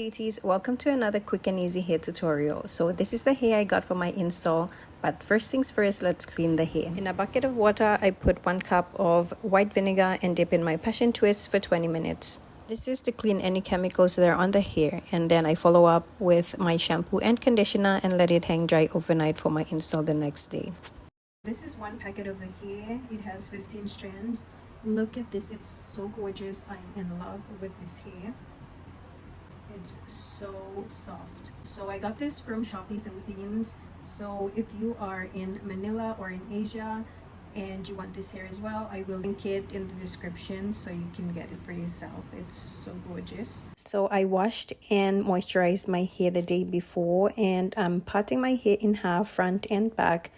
beauties, welcome to another quick and easy hair tutorial. So this is the hair I got for my install, but first things first, let's clean the hair. In a bucket of water, I put 1 cup of white vinegar and dip in my passion twist for 20 minutes. This is to clean any chemicals that are on the hair, and then I follow up with my shampoo and conditioner and let it hang dry overnight for my install the next day. This is 1 packet of the hair. It has 15 strands. Look at this, it's so gorgeous. I'm in love with this hair. It's so soft. So I got this from Shopee Philippines. So if you are in Manila or in Asia and you want this hair as well, I will link it in the description so you can get it for yourself. It's so gorgeous. So I washed and moisturized my hair the day before, and I'm parting my hair in half, front and back.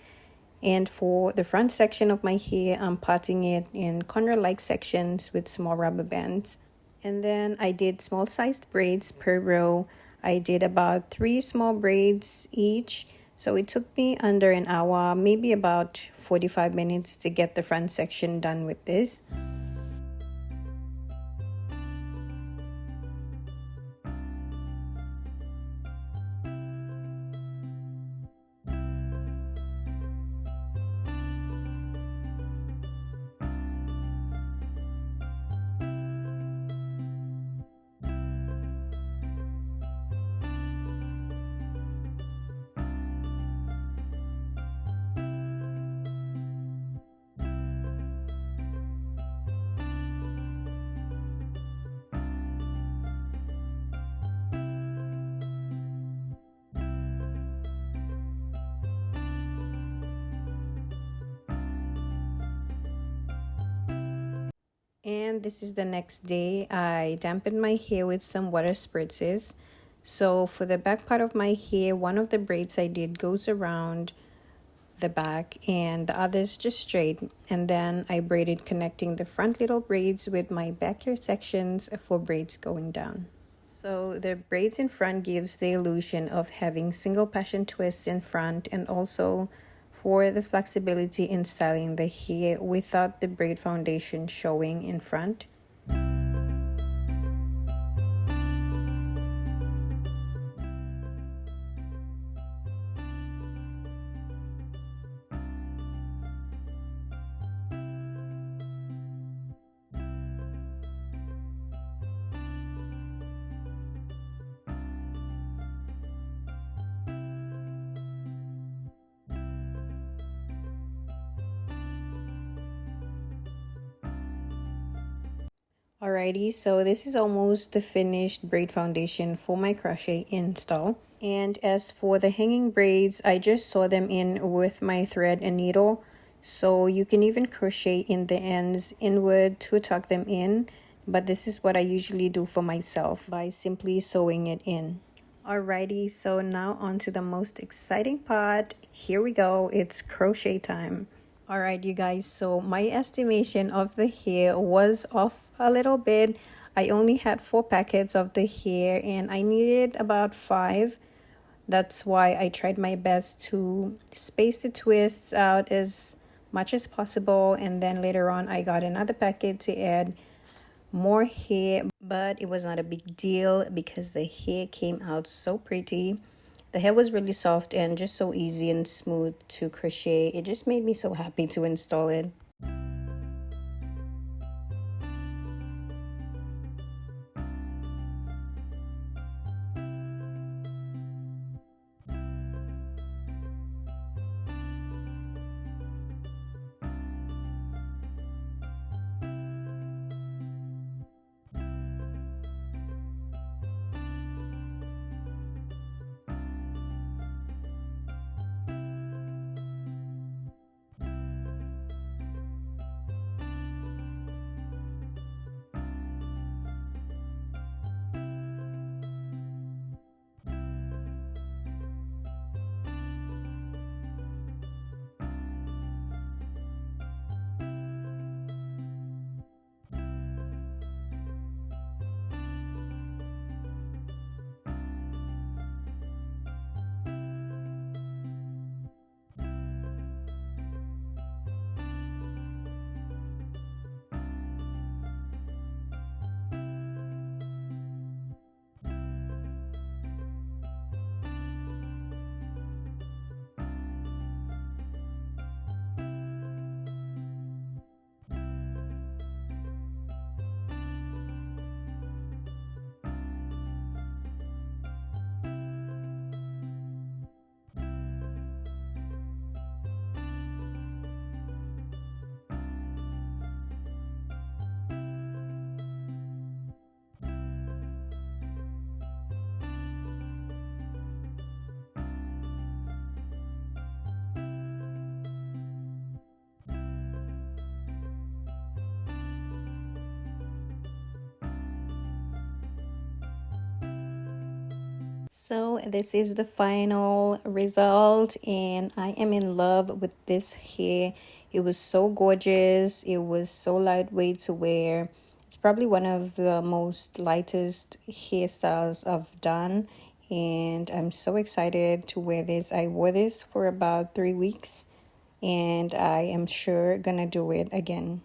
And for the front section of my hair, I'm parting it in corner-like sections with small rubber bands. And then I did small sized braids per row. I did about 3 small braids each. So it took me under an hour, maybe about 45 minutes to get the front section done with this. And this is the next day. I dampened my hair with some water spritzes. So for the back part of my hair, one of the braids I did goes around the back and the others just straight, and then I braided connecting the front little braids with my back hair sections for braids going down. So the braids in front gives the illusion of having single passion twists in front, and also for the flexibility in styling the hair without the braid foundation showing in front. Alrighty, so this is almost the finished braid foundation for my crochet install. And as for the hanging braids, I just sew them in with my thread and needle. So you can even crochet in the ends inward to tuck them in. But this is what I usually do for myself by simply sewing it in. Alrighty, so now on to the most exciting part. Here we go, it's crochet time. Alright you guys, so my estimation of the hair was off a little bit. I only had 4 packets of the hair and I needed about 5. That's why I tried my best to space the twists out as much as possible, and then later on I got another packet to add more hair, but it was not a big deal because the hair came out so pretty. The hair was really soft and just so easy and smooth to crochet. It just made me so happy to install it. So this is the final result, and I am in love with this hair. It was so gorgeous. It was so lightweight to wear. It's probably one of the most lightest hairstyles I've done, and I'm so excited to wear this. I wore this for about 3 weeks, and I am sure gonna do it again.